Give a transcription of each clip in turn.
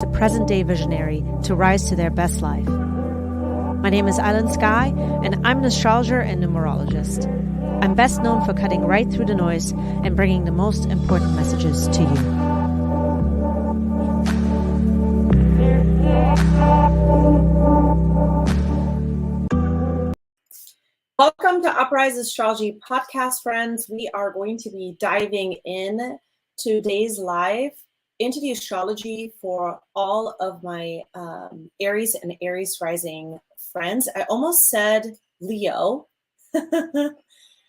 the present-day visionary to rise to their best life. My name is Aylin and I'm an astrologer and numerologist. I'm best known for cutting right through the noise and bringing the most important messages to you. Welcome to Uprise Astrology podcast, friends. We are going to be diving in today's live into the astrology for all of my Aries and Aries rising friends. I almost said Leo.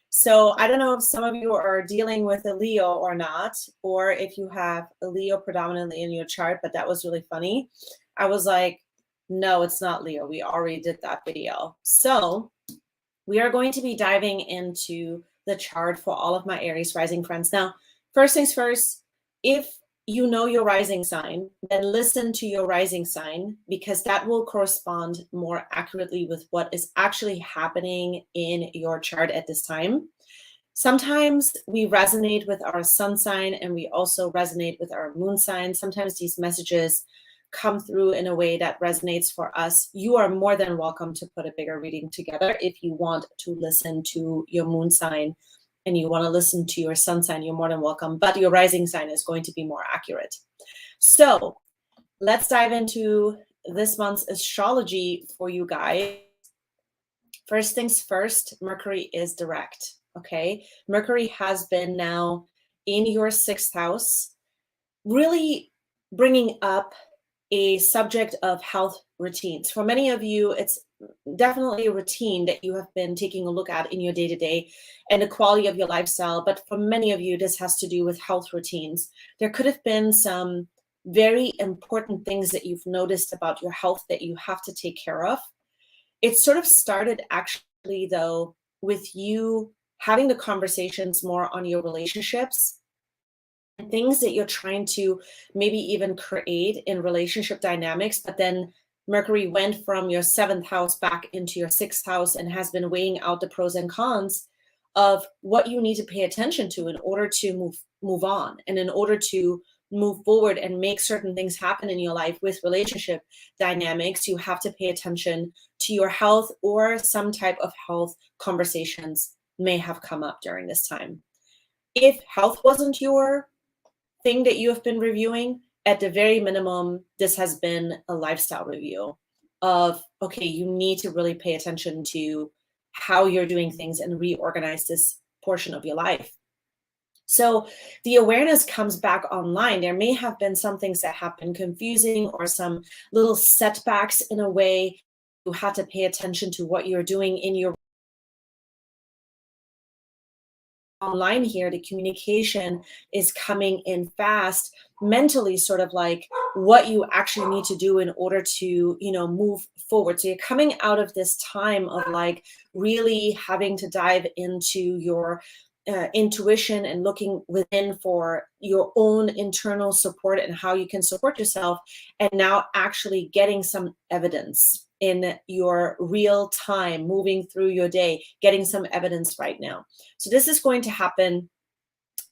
So I don't know if some of you are dealing with a Leo or not, or if you have a Leo predominantly in your chart, but that was really funny. I was like, no, it's not Leo. We already did that video. So we are going to be diving into the chart for all of my Aries rising friends. Now, first things first, if you know your rising sign, then listen to your rising sign, because that will correspond more accurately with what is actually happening in your chart at this time. Sometimes we resonate with our sun sign and we also resonate with our moon sign. Sometimes these messages come through in a way that resonates for us. You are more than welcome to put a bigger reading together if you want to listen to your moon sign and you want to listen to your sun sign, you're more than welcome, but your rising sign is going to be more accurate. So let's dive into this month's astrology for you guys. First things first, Mercury is direct, okay? Mercury has been now in your 6th house, really bringing up a subject of health routines. For many of you, it's definitely a routine that you have been taking a look at in your day-to-day and the quality of your lifestyle. But for many of you, this has to do with health routines. There could have been some very important things that you've noticed about your health that you have to take care of. It sort of started actually, though, with you having the conversations more on your relationships, things that you're trying to maybe even create in relationship dynamics, but then Mercury went from your 7th house back into your 6th house and has been weighing out the pros and cons of what you need to pay attention to in order to move on and in order to move forward and make certain things happen in your life with relationship dynamics. You have to pay attention to your health, or some type of health conversations may have come up during this time. If health wasn't your thing that you have been reviewing, at the very minimum, this has been a lifestyle review of, okay, you need to really pay attention to how you're doing things and reorganize this portion of your life. So the awareness comes back online. There may have been some things that have been confusing or some little setbacks in a way. You have to pay attention to what you're doing in your online here. The communication is coming in fast, mentally, sort of like what you actually need to do in order to, move forward. So you're coming out of this time of like really having to dive into your intuition and looking within for your own internal support and how you can support yourself, and now actually getting some evidence in your real time, moving through your day, getting some evidence right now. So this is going to happen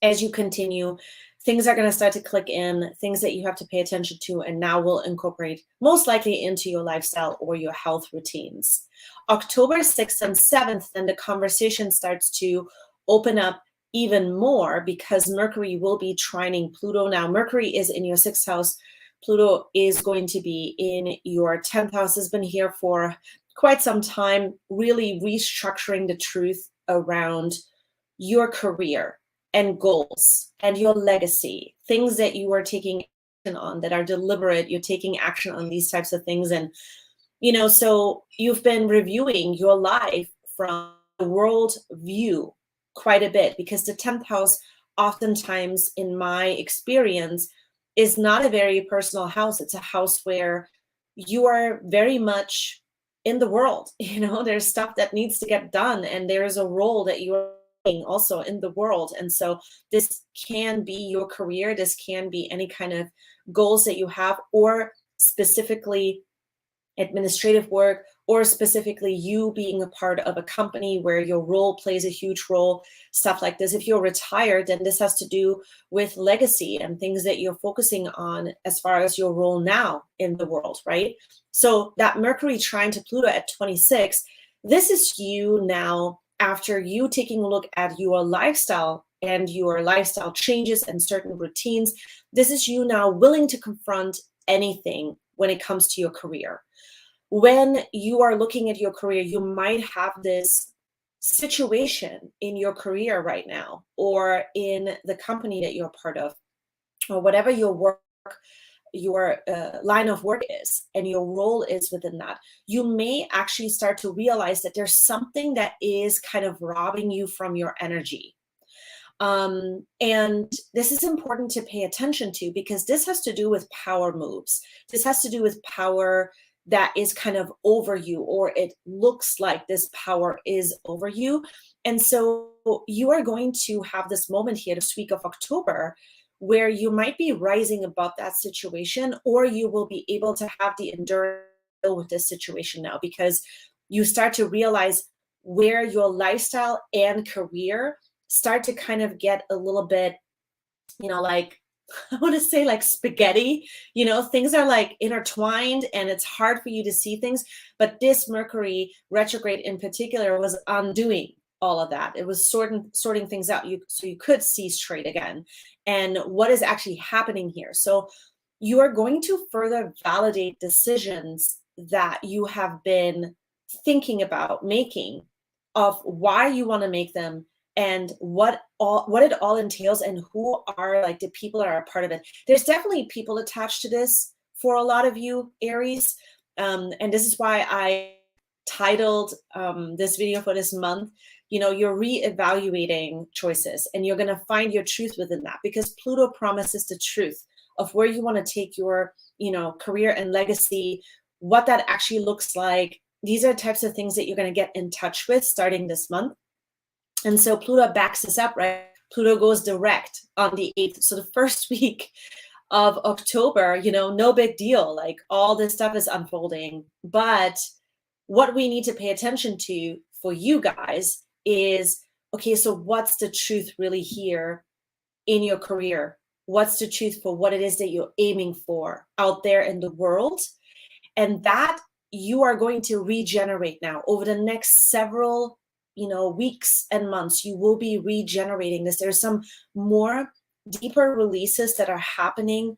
as you continue. Things are going to start to click in, things that you have to pay attention to, and now will incorporate most likely into your lifestyle or your health routines. October 6th and 7th, then the conversation starts to open up even more, because Mercury will be trining Pluto. Now, Mercury is in your 6th house. Pluto is going to be in your 10th house, has been here for quite some time, really restructuring the truth around your career and goals and your legacy, things that you are taking action on that are deliberate. You're taking action on these types of things. And, so you've been reviewing your life from the world view quite a bit, because the 10th house, oftentimes in my experience, is not a very personal house. It's a house where you are very much in the world. There's stuff that needs to get done, and there's a role that you are playing also in the world. And so this can be your career. This can be any kind of goals that you have, or specifically administrative work or specifically you being a part of a company where your role plays a huge role, stuff like this. If you're retired, then this has to do with legacy and things that you're focusing on as far as your role now in the world, right? So that Mercury trine to Pluto at 26, this is you now after you taking a look at your lifestyle and your lifestyle changes and certain routines. This is you now willing to confront anything when it comes to your career. When you are looking at your career, you might have this situation in your career right now, or in the company that you're part of, or whatever your work, your line of work is, and your role is within that. You may actually start to realize that there's something that is kind of robbing you from your energy. And this is important to pay attention to, because this has to do with power moves. This has to do with power that is kind of over you, or it looks like this power is over you. And so you are going to have this moment here this week of October where you might be rising above that situation, or you will be able to have the endurance to deal with this situation now, because you start to realize where your lifestyle and career start to kind of get a little bit, like, I want to say like spaghetti, things are like intertwined and it's hard for you to see things. But this Mercury retrograde in particular was undoing all of that. It was sorting things out, so you could see straight again and what is actually happening here. So you are going to further validate decisions that you have been thinking about making, of why you want to make them, and what it all entails, and who are like the people that are a part of it. There's definitely people attached to this for a lot of you, Aries. And this is why I titled this video for this month, you're reevaluating choices, and you're going to find your truth within that, because Pluto promises the truth of where you want to take your, career and legacy, what that actually looks like. These are types of things that you're going to get in touch with starting this month. And so Pluto backs this up, right? Pluto goes direct on the 8th. So the first week of October, no big deal. Like, all this stuff is unfolding. But what we need to pay attention to for you guys is, okay, so what's the truth really here in your career? What's the truth for what it is that you're aiming for out there in the world? And that you are going to regenerate now over the next several weeks and months. You will be regenerating this. There's some more deeper releases that are happening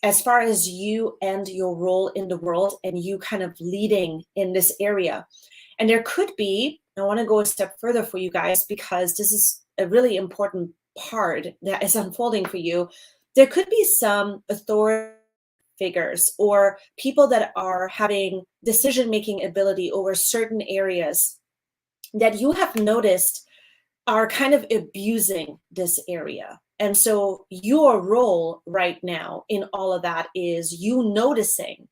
as far as you and your role in the world, and you kind of leading in this area. And there could be, I want to go a step further for you guys, because this is a really important part that is unfolding for you. There could be some authority figures or people that are having decision-making ability over certain areas that you have noticed are kind of abusing this area. And so your role right now in all of that is you noticing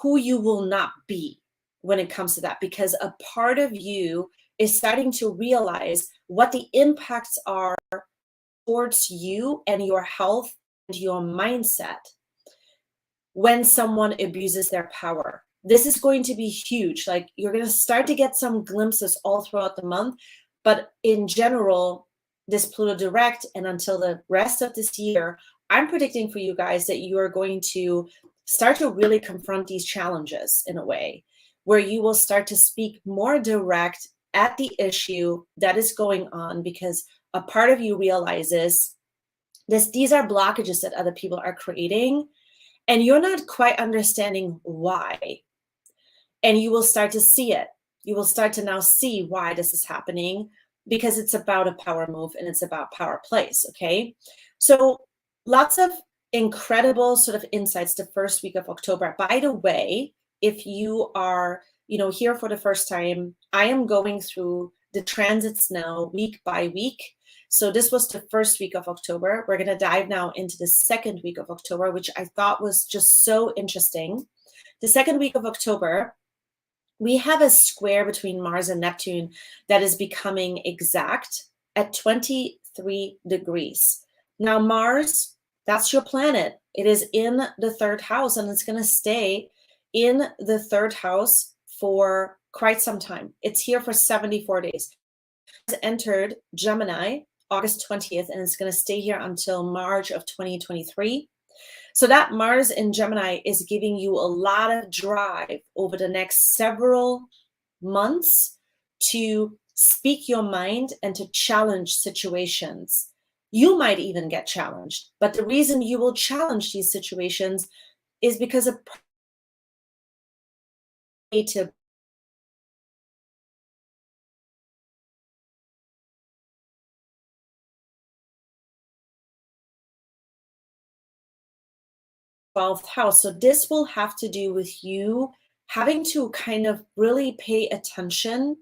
who you will not be when it comes to that, because a part of you is starting to realize what the impacts are towards you and your health and your mindset when someone abuses their power. This is going to be huge. Like, you're going to start to get some glimpses all throughout the month. But in general, this Pluto direct and until the rest of this year, I'm predicting for you guys that you are going to start to really confront these challenges in a way where you will start to speak more direct at the issue that is going on, because a part of you realizes these are blockages that other people are creating, and you're not quite understanding why. And you will start to see it. You will start to now see why this is happening, because it's about a power move and it's about power plays, okay? So lots of incredible sort of insights the first week of October. By the way, if you are, here for the first time, I am going through the transits now week by week. So this was the first week of October. We're going to dive now into the second week of October, which I thought was just so interesting. The second week of October, we have a square between Mars and Neptune that is becoming exact at 23 degrees. Now, Mars, that's your planet. It is in the third house, and it's going to stay in the third house for quite some time. It's here for 74 days. It's entered Gemini August 20th, and it's going to stay here until March of 2023. So that Mars in Gemini is giving you a lot of drive over the next several months to speak your mind and to challenge situations. You might even get challenged, but the reason you will challenge these situations is because of to 12th house. So this will have to do with you having to kind of really pay attention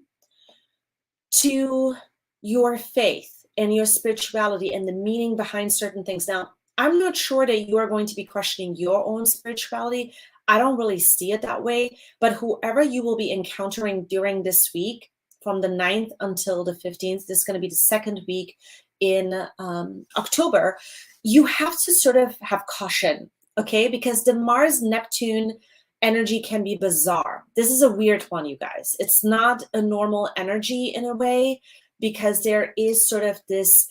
to your faith and your spirituality and the meaning behind certain things. Now, I'm not sure that you are going to be questioning your own spirituality. I don't really see it that way, but whoever you will be encountering during this week, from the 9th until the 15th, this is going to be the second week in October, you have to sort of have caution, okay? Because the Mars-Neptune energy can be bizarre. This is a weird one, you guys. It's not a normal energy in a way, because there is sort of this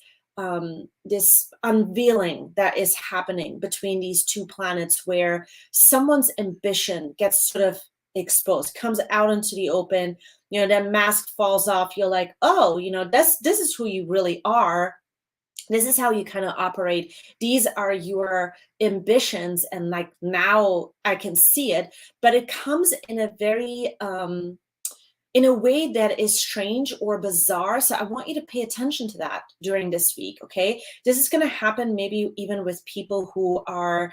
this unveiling that is happening between these two planets, where someone's ambition gets sort of exposed, comes out into the open. You know, that mask falls off. You're like, oh, you know, this is who you really are. This is how you kind of operate. These are your ambitions, and like, now I can see it, but it comes in a very in a way that is strange or bizarre. So I want you to pay attention to that during this week, okay? This is going to happen maybe even with people who are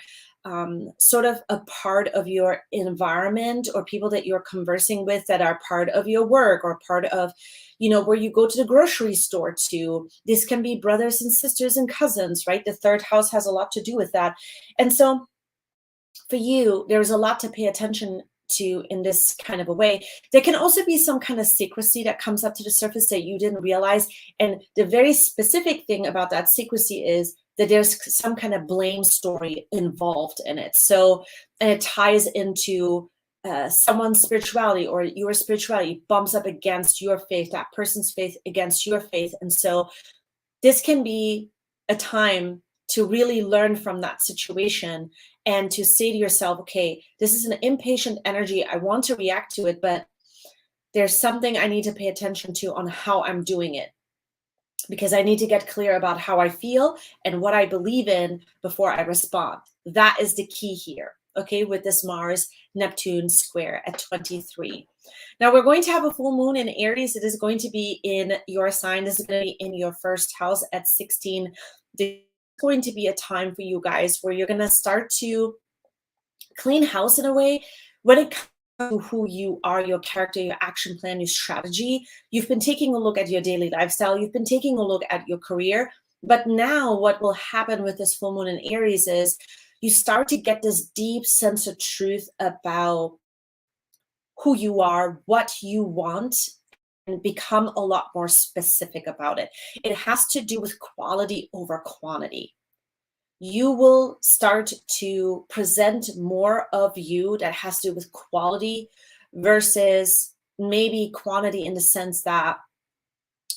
sort of a part of your environment, or people that you're conversing with that are part of your work, or part of, you know, where you go to the grocery store to. This can be brothers and sisters and cousins, right? The third house has a lot to do with that. And so for you, there's a lot to pay attention to in this kind of a way. There can also be some kind of secrecy that comes up to the surface that you didn't realize. And the very specific thing about that secrecy is that there's some kind of blame story involved in it. So, and it ties into someone's spirituality, or your spirituality bumps up against your faith, that person's faith against your faith. And so this can be a time to really learn from that situation, and to say to yourself, okay, this is an impatient energy. I want to react to it, but there's something I need to pay attention to on how I'm doing it, because I need to get clear about how I feel and what I believe in before I respond. That is the key here, okay, with this Mars-Neptune square at 23. Now we're going to have a full moon in Aries. It is going to be in your sign. This is going to be in your first house at 16. There's going to be a time for you guys where you're going to start to clean house in a way when it comes to who you are, your character, your action plan, your strategy. You've been taking a look at your daily lifestyle. You've been taking a look at your career. But now what will happen with this full moon in Aries is you start to get this deep sense of truth about who you are, what you want, and become a lot more specific about it. It has to do with quality over quantity. You will start to present more of you that has to do with quality versus maybe quantity, in the sense that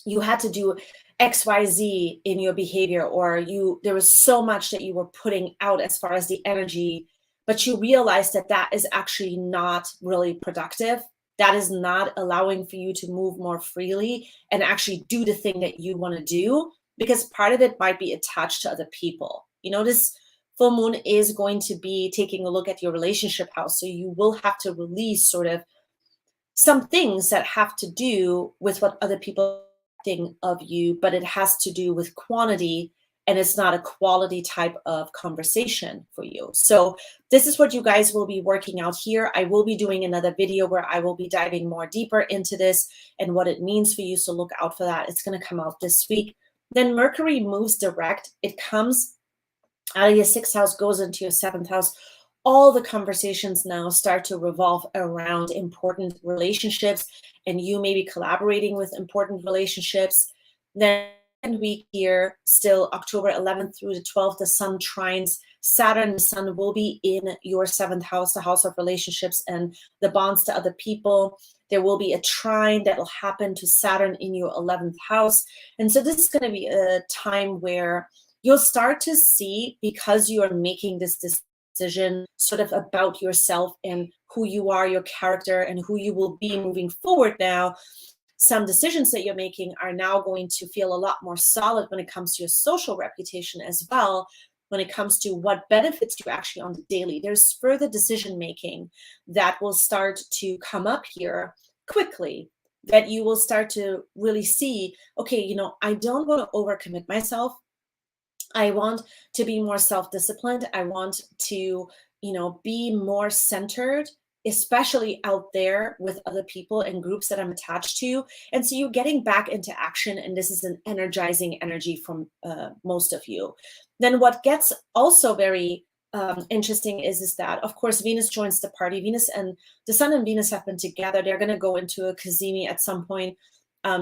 you had to do XYZ in your behavior, or there was so much that you were putting out as far as the energy, but you realized that that is actually not really productive. That is not allowing for you to move more freely and actually do the thing that you want to do, because part of it might be attached to other people. You know, this full moon is going to be taking a look at your relationship house. So you will have to release sort of some things that have to do with what other people think of you, but it has to do with quantity, and it's not a quality type of conversation for you. So this is what you guys will be working out here. I will be doing another video where I will be diving more deeper into this and what it means for you. So look out for that. It's going to come out this week. Then Mercury moves direct. It comes out of your 6th house, goes into your 7th house. All the conversations now start to revolve around important relationships, and you may be collaborating with important relationships. Then week here, still October 11th through the 12th, the sun trines Saturn. The sun will be in your 7th house, the house of relationships and the bonds to other people. There will be a trine that will happen to Saturn in your 11th house. And so this is going to be a time where you'll start to see, because you are making this decision sort of about yourself and who you are, your character, and who you will be moving forward now, some decisions that you're making are now going to feel a lot more solid when it comes to your social reputation as well, when it comes to what benefits you actually on the daily. There's further decision making that will start to come up here quickly, that you will start to really see, okay, you know, I don't want to overcommit myself. I want to be more self-disciplined. I want to, you know, be more centered, especially out there with other people and groups that I'm attached to. And so you're getting back into action, and this is an energizing energy from most of you. Then what gets also very interesting is that, of course, Venus joins the party. Venus and the sun and Venus have been together. They're going to go into a Cazimi at some point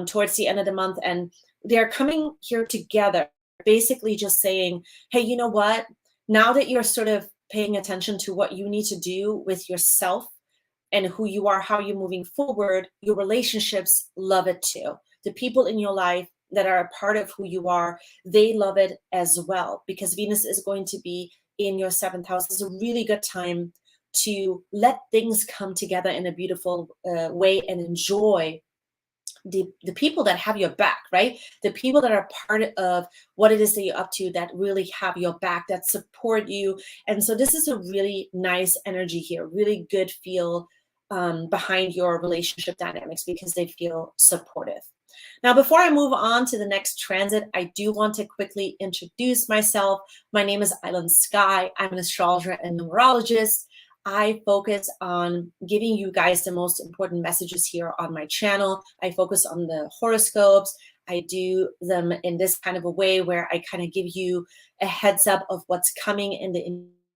towards the end of the month, and they're coming here together, basically just saying, hey, you know what? Now that you're sort of paying attention to what you need to do with yourself and who you are, how you're moving forward, your relationships love it too. The people in your life that are a part of who you are, they love it as well, because Venus is going to be in your 7th house. It's a really good time to let things come together in a beautiful way and enjoy the people that have your back, right? The people that are part of what it is that you're up to, that really have your back, that support you. And so this is a really nice energy here, really good feel behind your relationship dynamics, because they feel supportive. Now, before I move on to the next transit, I do want to quickly introduce myself. My name is Aylin Sky. I'm an astrologer and numerologist. I focus on giving you guys the most important messages here on my channel. I focus on the horoscopes. I do them in this kind of a way where I kind of give you a heads up of what's coming in the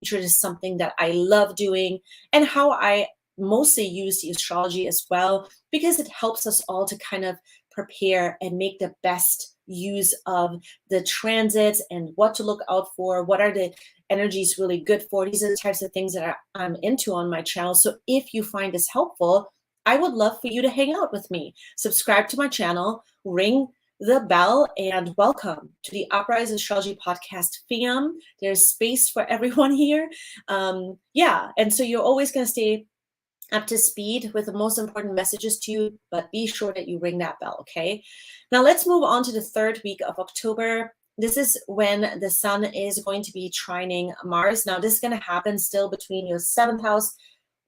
future. Is something that I love doing, and how I mostly use the astrology as well, because it helps us all to kind of prepare and make the best use of the transits and what to look out for, what are the energies really good for. These are the types of things that I'm into on my channel. So if you find this helpful, I would love for you to hang out with me. Subscribe to my channel, ring the bell, and welcome to the Aries Astrology Podcast fam. There's space for everyone here. Yeah, and so you're always going to stay up to speed with the most important messages to you, but be sure that you ring that bell, okay? Now let's move on to the 3rd week of October. This is when the sun is going to be trining Mars. Now this is going to happen still between your 7th house,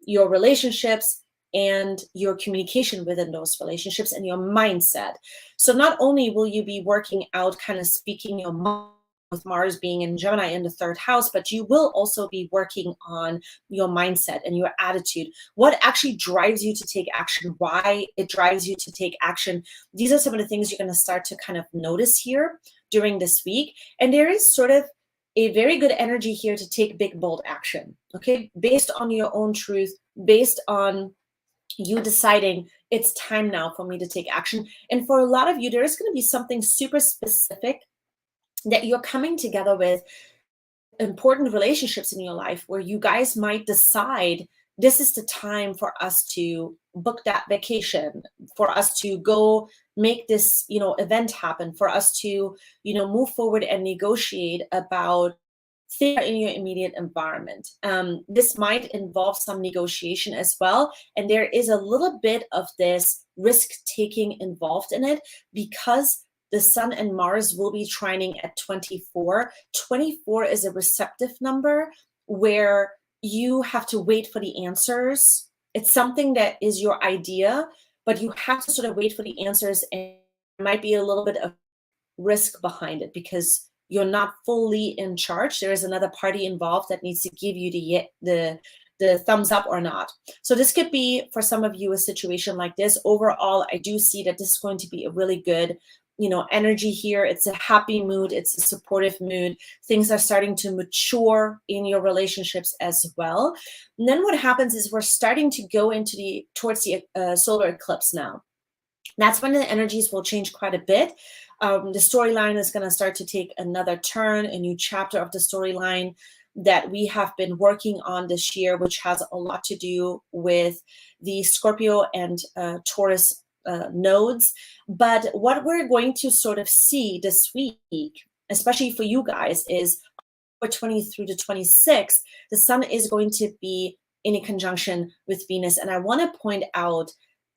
your relationships, and your communication within those relationships, and your mindset. So not only will you be working out, kind of speaking your mind, with Mars being in Gemini in the 3rd house, but you will also be working on your mindset and your attitude. What actually drives you to take action, why it drives you to take action. These are some of the things you're going to start to kind of notice here during this week. And there is sort of a very good energy here to take big, bold action, okay? Based on your own truth, based on you deciding it's time now for me to take action. And for a lot of you, there is going to be something super specific that you're coming together with, important relationships in your life, where you guys might decide this is the time for us to book that vacation, for us to go make this, you know, event happen, for us to, you know, move forward and negotiate about things in your immediate environment. This might involve some negotiation as well. And there is a little bit of this risk taking involved in it, because the sun and Mars will be trining at 24. 24 is a receptive number where you have to wait for the answers. It's something that is your idea, but you have to sort of wait for the answers, and there might be a little bit of risk behind it because you're not fully in charge. There is another party involved that needs to give you the thumbs up or not. So this could be, for some of you, a situation like this. Overall, I do see that this is going to be a really good, you know, energy here. It's a happy mood. It's a supportive mood. Things are starting to mature in your relationships as well. And then what happens is we're starting to go towards the solar eclipse now. That's when the energies will change quite a bit. The storyline is going to start to take another turn, a new chapter of the storyline that we have been working on this year, which has a lot to do with the Scorpio and Taurus nodes. But what we're going to sort of see this week, especially for you guys, is for 20 through to 26, the sun is going to be in a conjunction with Venus. And I want to point out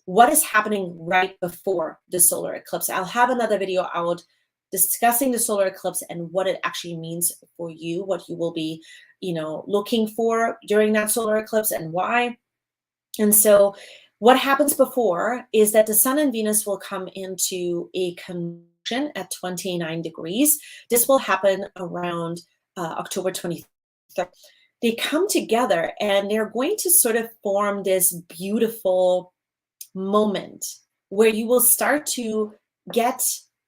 what is happening right before the solar eclipse. I'll have another video out discussing the solar eclipse and what it actually means for you, what you will be, looking for during that solar eclipse and why. And so what happens before is that the sun and Venus will come into a conjunction at 29 degrees. This will happen around October 23rd. They come together and they're going to sort of form this beautiful moment where you will start to get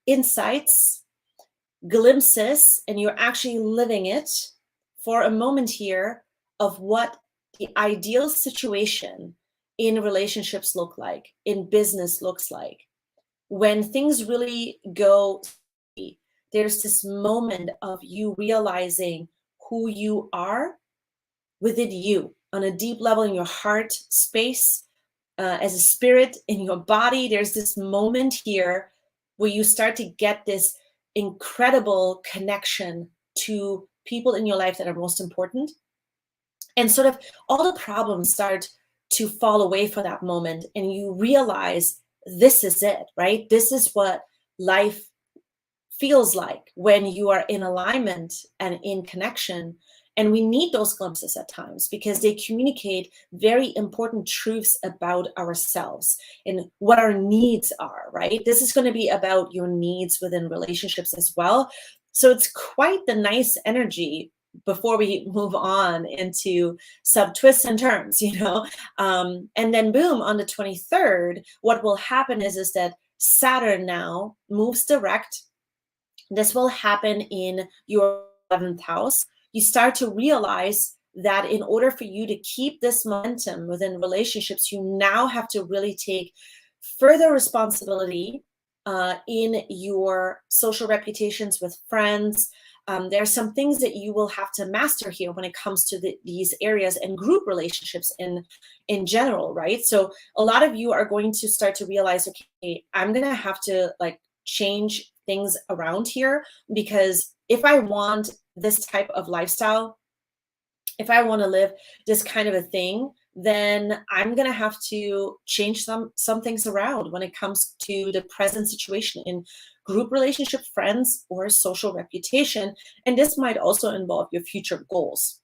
insights, glimpses, and you're actually living it for a moment here of what the ideal situation in relationships look like, in business looks like. When things really go, there's this moment of you realizing who you are within you on a deep level in your heart space, as a spirit in your body. There's this moment here where you start to get this incredible connection to people in your life that are most important. And sort of all the problems start to fall away for that moment. And you realize this is it, right? This is what life feels like when you are in alignment and in connection. And we need those glimpses at times because they communicate very important truths about ourselves and what our needs are, right? This is going to be about your needs within relationships as well. So it's quite the nice energy before we move on into some twists and turns, and then boom, on the 23rd, what will happen is that Saturn now moves direct. This will happen in your 11th house. You start to realize that in order for you to keep this momentum within relationships, you now have to really take further responsibility in your social reputations with friends. There are some things that you will have to master here when it comes to these areas and group relationships in general, right? So a lot of you are going to start to realize, okay, I'm going to have to change things around here, because if I want this type of lifestyle, if I want to live this kind of a thing, then I'm going to have to change some things around when it comes to the present situation in group relationship, friends, or social reputation. And this might also involve your future goals.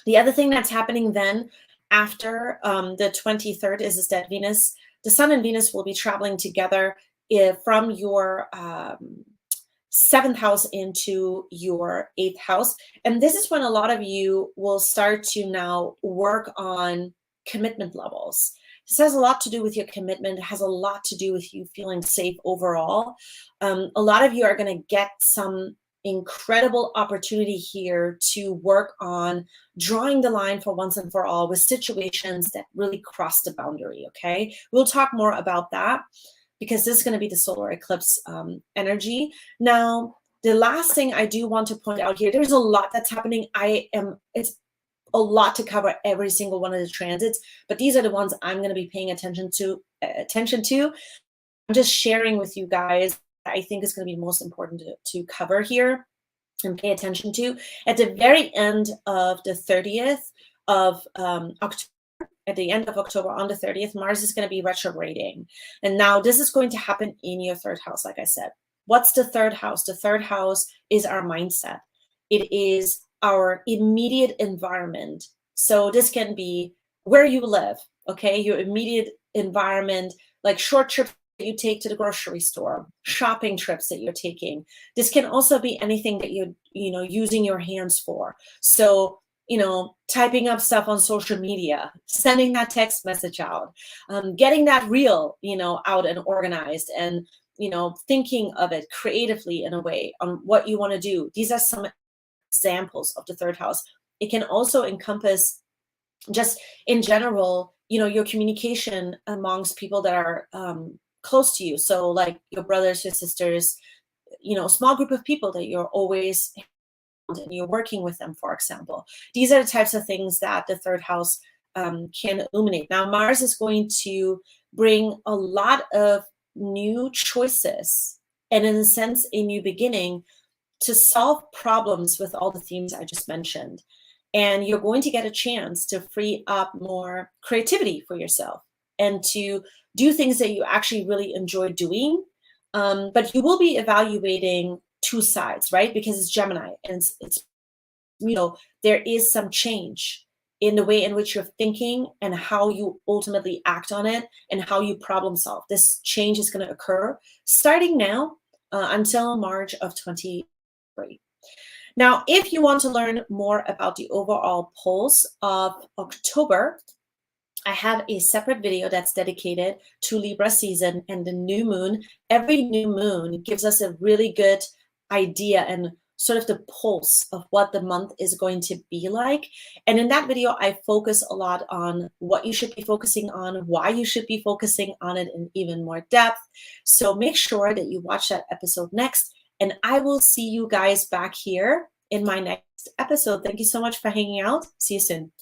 The other thing that's happening then after the 23rd is that the sun and Venus will be traveling together from your 7th house into your 8th house. And this is when a lot of you will start to now work on commitment levels. This has a lot to do with your commitment. It has a lot to do with you feeling safe overall. A lot of you are going to get some incredible opportunity here to work on drawing the line for once and for all with situations that really cross the boundary, okay? We'll talk more about that, because this is going to be the solar eclipse energy. Now, the last thing I do want to point out here, there's a lot that's happening. It's a lot to cover every single one of the transits, but these are the ones I'm going to be paying attention to. I'm just sharing with you guys, I think is going to be most important to cover here and pay attention to. At the very end of the 30th of October, at the end of October, on the 30th, Mars is going to be retrograding. And now this is going to happen in your 3rd house, like I said. What's the 3rd house? The 3rd house is our mindset. It is our immediate environment. So this can be where you live, okay? Your immediate environment, like short trips that you take to the grocery store, shopping trips that you're taking. This can also be anything that you're, using your hands for. So typing up stuff on social media, sending that text message out, getting that reel, out and organized, and, thinking of it creatively in a way on what you want to do. These are some examples of the 3rd house. It can also encompass just in general, your communication amongst people that are close to you. So like your brothers, your sisters, small group of people that you're always and you're working with them, for example. These are the types of things that the third house can illuminate. Now, Mars is going to bring a lot of new choices and, in a sense, a new beginning to solve problems with all the themes I just mentioned. And you're going to get a chance to free up more creativity for yourself and to do things that you actually really enjoy doing. But you will be evaluating two sides, right? Because it's Gemini, and it's there is some change in the way in which you're thinking and how you ultimately act on it and how you problem solve. This change is going to occur starting now until March of 2023. Now, if you want to learn more about the overall pulse of October, I have a separate video that's dedicated to Libra season and the new moon. Every new moon gives us a really good idea and sort of the pulse of what the month is going to be like. And in that video, I focus a lot on what you should be focusing on, why you should be focusing on it in even more depth. So make sure that you watch that episode next, and I will see you guys back here in my next episode. Thank you so much for hanging out. See you soon.